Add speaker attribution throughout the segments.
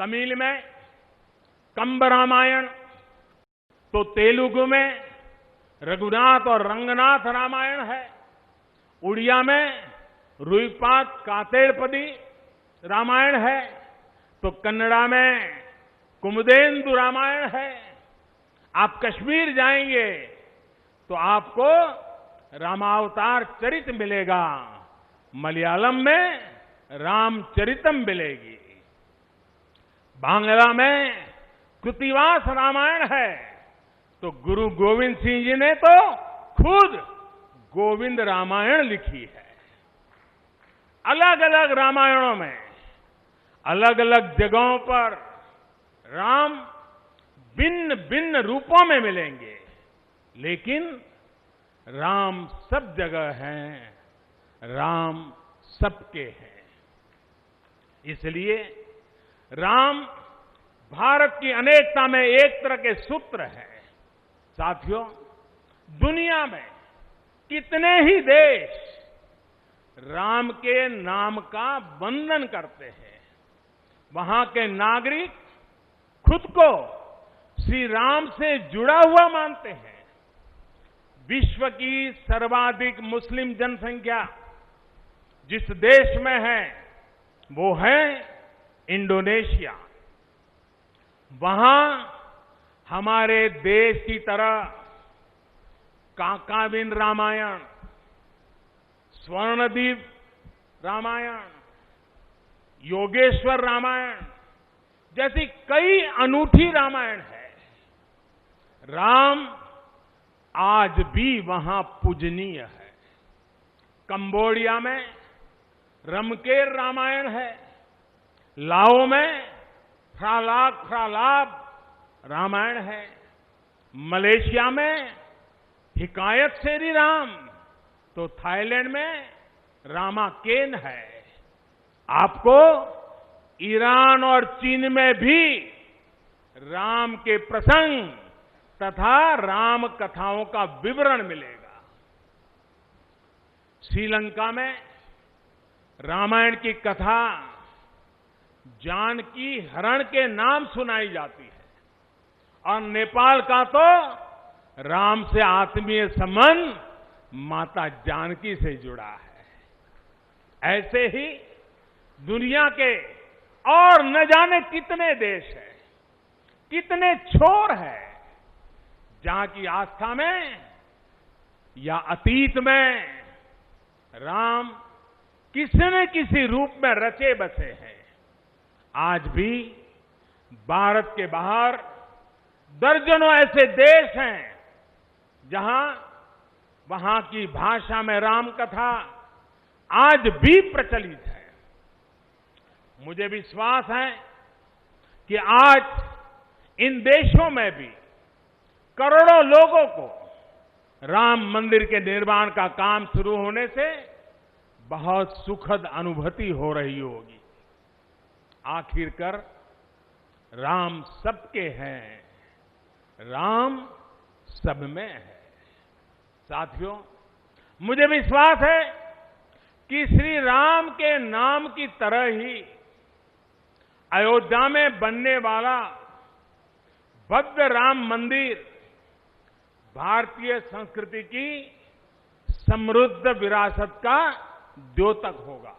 Speaker 1: तमिल में कंब रामायण, तो तेलुगु में रघुनाथ और रंगनाथ रामायण है। उड़िया में रुईपात कातेड़पदी रामायण है, तो कन्नड़ा में कुमुदेंदु रामायण है। आप कश्मीर जाएंगे तो आपको रामावतार चरित मिलेगा, मलयालम में रामचरितम मिलेगी, बांग्ला में कृतिवास रामायण है, तो गुरु गोविंद सिंह जी ने तो खुद गोविंद रामायण लिखी है। अलग अलग रामायणों में अलग अलग जगहों पर राम भिन्न भिन्न रूपों में मिलेंगे, लेकिन राम सब जगह हैं, राम सबके हैं। इसलिए राम भारत की अनेकता में एक तरह के सूत्र है। साथियों, दुनिया में कितने ही देश राम के नाम का वंदन करते हैं। वहां के नागरिक खुद को श्री राम से जुड़ा हुआ मानते हैं। विश्व की सर्वाधिक मुस्लिम जनसंख्या जिस देश में है वो है इंडोनेशिया। वहां हमारे देश की तरह काकाविन रामायण, स्वर्णदीप रामायण, योगेश्वर रामायण जैसी कई अनूठी रामायण है। राम आज भी वहां पूजनीय है। कंबोडिया में रमकेर रामायण है, लाओ में फ्रालाब रामायण है, मलेशिया में हिकायत शेरी राम, तो थाईलैंड में रामाकेन है। आपको ईरान और चीन में भी राम के प्रसंग तथा राम कथाओं का विवरण मिलेगा। श्रीलंका में रामायण की कथा जानकी हरण के नाम सुनाई जाती है, और नेपाल का तो राम से आत्मीय संबंध माता जानकी से जुड़ा है। ऐसे ही दुनिया के और न जाने कितने देश हैं, कितने छोर हैं, जहां की आस्था में या अतीत में राम किसी न किसी रूप में रचे बसे हैं। आज भी भारत के बाहर दर्जनों ऐसे देश हैं जहां वहां की भाषा में राम कथा आज भी प्रचलित है। मुझे विश्वास है कि आज इन देशों में भी करोड़ों लोगों को राम मंदिर के निर्माण का काम शुरू होने से बहुत सुखद अनुभूति हो रही होगी। आखिरकार राम सबके हैं, राम सब में है। साथियों, मुझे विश्वास है कि श्री राम के नाम की तरह ही अयोध्या में बनने वाला भव्य राम मंदिर भारतीय संस्कृति की समृद्ध विरासत का द्योतक होगा।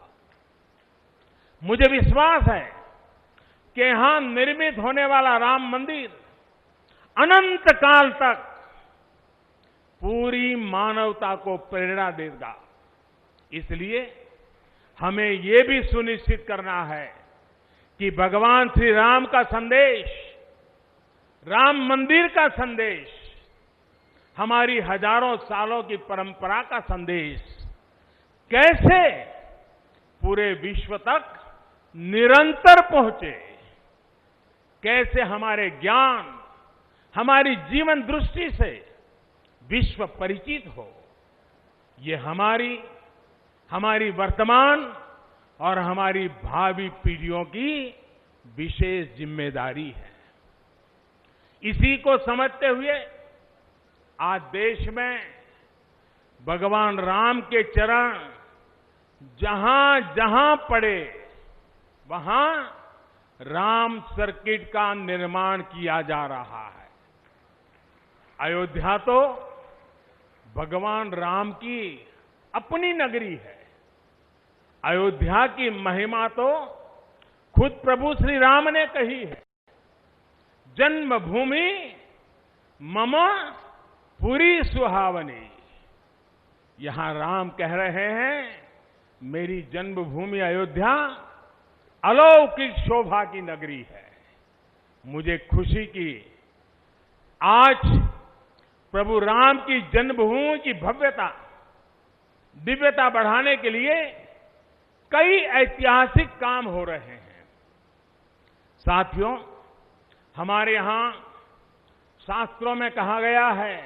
Speaker 1: मुझे विश्वास है कि यहां निर्मित होने वाला राम मंदिर अनंत काल तक पूरी मानवता को प्रेरणा देगा। इसलिए हमें ये भी सुनिश्चित करना है कि भगवान श्री राम का संदेश, राम मंदिर का संदेश, हमारी हजारों सालों की परंपरा का संदेश कैसे पूरे विश्व तक निरंतर पहुंचे, कैसे हमारे ज्ञान, हमारी जीवन दृष्टि से विश्व परिचित हो। ये हमारी वर्तमान और हमारी भावी पीढ़ियों की विशेष जिम्मेदारी है। इसी को समझते हुए आज देश में भगवान राम के चरण जहां जहां पड़े वहां राम सर्किट का निर्माण किया जा रहा है। अयोध्या तो भगवान राम की अपनी नगरी है। अयोध्या की महिमा तो खुद प्रभु श्री राम ने कही है। जन्मभूमि मम पुरी सुहावनी। यहां राम कह रहे हैं, मेरी जन्मभूमि अयोध्या अलौकिक शोभा की नगरी है। मुझे खुशी की आज प्रभु राम की जन्मभूमि की भव्यता, दिव्यता बढ़ाने के लिए कई ऐतिहासिक काम हो रहे हैं। साथियों, हमारे यहां शास्त्रों में कहा गया है,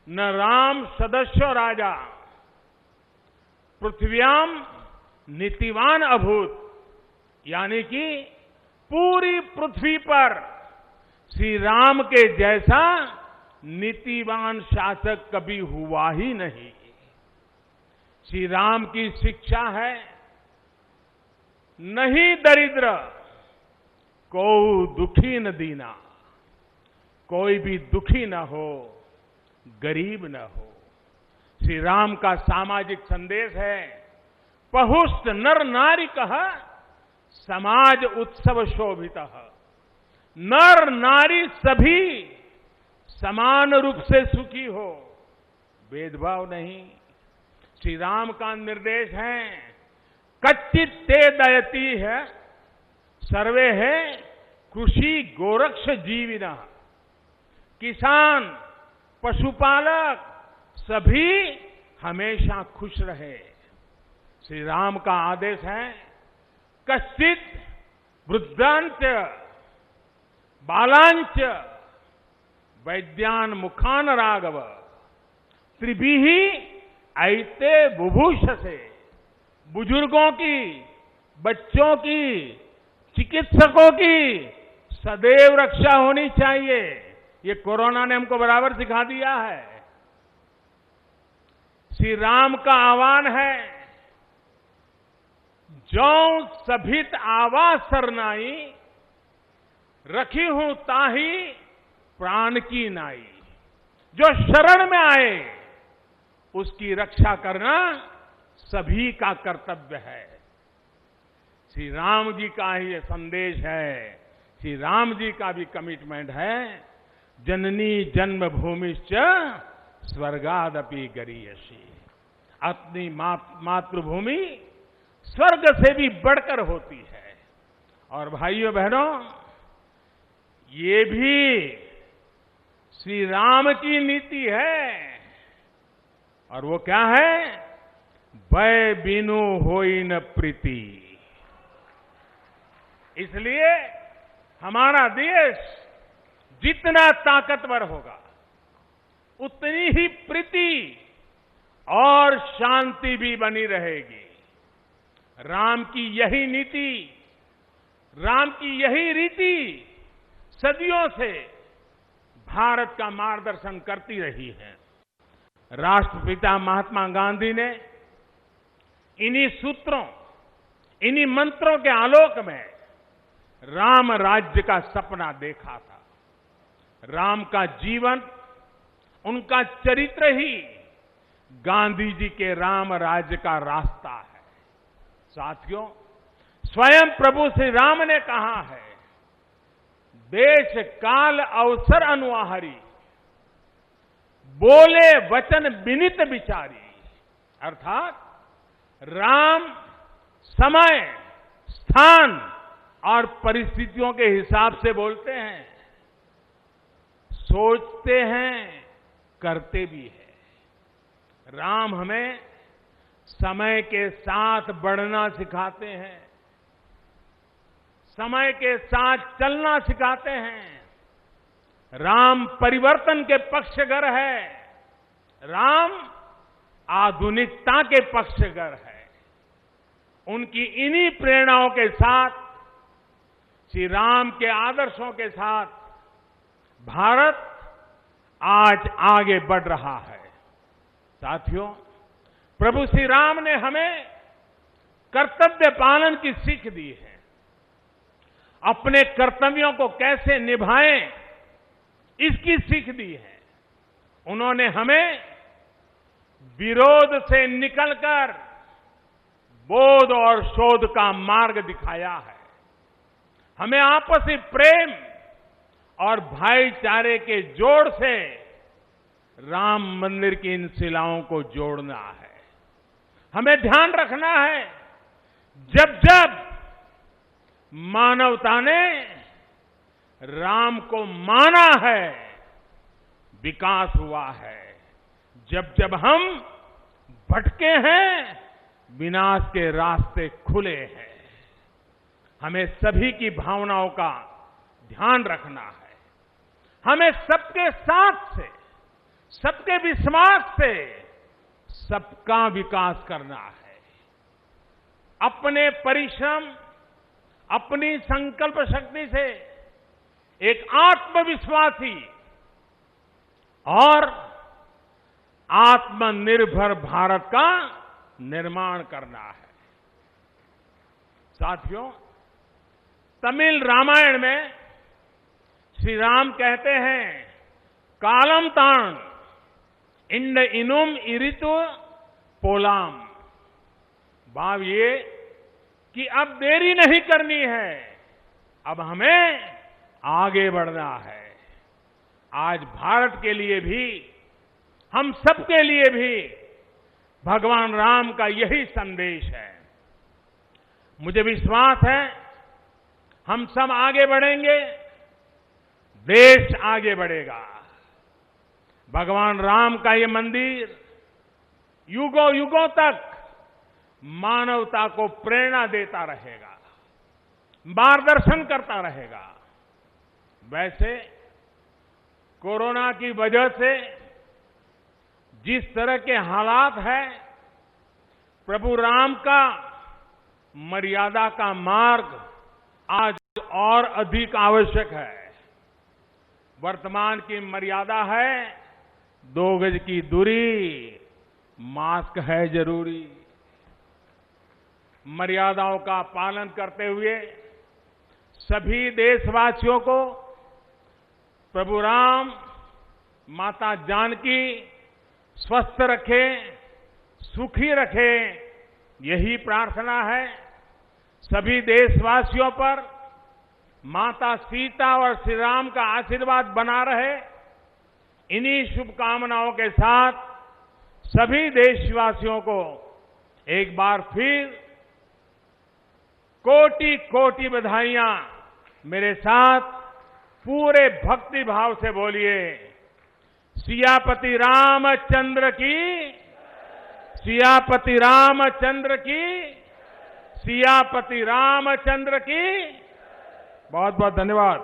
Speaker 1: न राम सदस्यो राजा पृथ्व्याम नीतिवान अभूत। यानी कि पूरी पृथ्वी पर श्री राम के जैसा नीतिवान शासक कभी हुआ ही नहीं। श्री राम की शिक्षा है, नहीं दरिद्र को दुखी न दीना। कोई भी दुखी न हो, गरीब न हो। श्री राम का सामाजिक संदेश है, पहुष्ट नर नारी कह समाज उत्सव शोभित। नर नारी सभी समान रूप से सुखी हो, भेदभाव नहीं। श्री राम का निर्देश है, कच्चित ते दयती है सर्वे है कृषि गोरक्ष जीविना। किसान, पशुपालक सभी हमेशा खुश रहे। श्री राम का आदेश है, कश्चित वृद्धांच बालांच वैद्यान मुखान राघव त्रिभिहि ऐते बुभूषसे। बुजुर्गों की, बच्चों की, चिकित्सकों की सदैव रक्षा होनी चाहिए। ये कोरोना ने हमको बराबर सिखा दिया है। श्री राम का आह्वान है, जो सभित आवास सरनाई रखी हूं ताही प्राण की नाई। जो शरण में आए उसकी रक्षा करना सभी का कर्तव्य है। श्री राम जी का ही ये संदेश है। श्री राम जी का भी कमिटमेंट है, जननी जन्मभूमिश्च स्वर्गादपि गरीयसी। अपनी मातृभूमि स्वर्ग से भी बढ़कर होती है। और भाइयों बहनों, ये भी श्री राम की नीति है। और वो क्या है? भय बिनु होई न प्रीति। इसलिए हमारा देश जितना ताकतवर होगा, उतनी ही प्रीति और शांति भी बनी रहेगी। राम की यही नीति, राम की यही रीति सदियों से भारत का मार्गदर्शन करती रही है। राष्ट्रपिता महात्मा गांधी ने इन्हीं सूत्रों, इन्हीं मंत्रों के आलोक में राम राज्य का सपना देखा था। राम का जीवन, उनका चरित्र ही गांधी जी के राम राज्य का रास्ता है। साथियों, स्वयं प्रभु श्री राम ने कहा है, देश काल अवसर अनुआहारी, बोले वचन विनित विचारी। अर्थात राम समय, स्थान और परिस्थितियों के हिसाब से बोलते हैं, सोचते हैं, करते भी हैं। राम हमें समय के साथ बढ़ना सिखाते हैं, समय के साथ चलना सिखाते हैं। राम परिवर्तन के पक्षगर है, राम आधुनिकता के पक्षगर है। उनकी इन्हीं प्रेरणाओं के साथ, श्री राम के आदर्शों के साथ भारत आज आगे बढ़ रहा है। साथियों, प्रभु श्री राम ने हमें कर्तव्य पालन की सीख दी है। अपने कर्तव्यों को कैसे निभाएं, इसकी सीख दी है। उन्होंने हमें विरोध से निकलकर बोध और शोध का मार्ग दिखाया है। हमें आपसी प्रेम और भाईचारे के जोड़ से राम मंदिर की इन शिलाओं को जोड़ना है। हमें ध्यान रखना है, जब जब मानवता ने राम को माना है, विकास हुआ है। जब जब हम भटके हैं, विनाश के रास्ते खुले हैं। हमें सभी की भावनाओं का ध्यान रखना है। हमें सबके साथ से, सबके विश्वास से सबका विकास करना है। अपने परिश्रम, अपनी संकल्प शक्ति से एक आत्मविश्वासी और आत्मनिर्भर भारत का निर्माण करना है। साथियों, तमिल रामायण में श्री राम कहते हैं, कालम तान इंड इनुम इरितु पोलाम। भाव ये कि अब देरी नहीं करनी है, अब हमें आगे बढ़ना है। आज भारत के लिए भी, हम सबके लिए भी भगवान राम का यही संदेश है। मुझे विश्वास है, हम सब आगे बढ़ेंगे, देश आगे बढ़ेगा। भगवान राम का ये मंदिर युगों युगों तक मानवता को प्रेरणा देता रहेगा, मार्गदर्शन करता रहेगा। वैसे कोरोना की वजह से जिस तरह के हालात हैं, प्रभु राम का मर्यादा का मार्ग आज और अधिक आवश्यक है। वर्तमान की मर्यादा है 2 गज की दूरी, मास्क है जरूरी। मर्यादाओं का पालन करते हुए सभी देशवासियों को प्रभु राम, माता जानकी स्वस्थ रखें, सुखी रखें, यही प्रार्थना है। सभी देशवासियों पर माता सीता और श्री राम का आशीर्वाद बना रहे। इन्हीं शुभकामनाओं के साथ सभी देशवासियों को एक बार फिर कोटि कोटि बधाइयां। मेरे साथ पूरे भक्ति भाव से बोलिए, सियापति रामचंद्र की, सियापति रामचंद्र की, सियापति रामचंद्र की। बहुत बहुत धन्यवाद।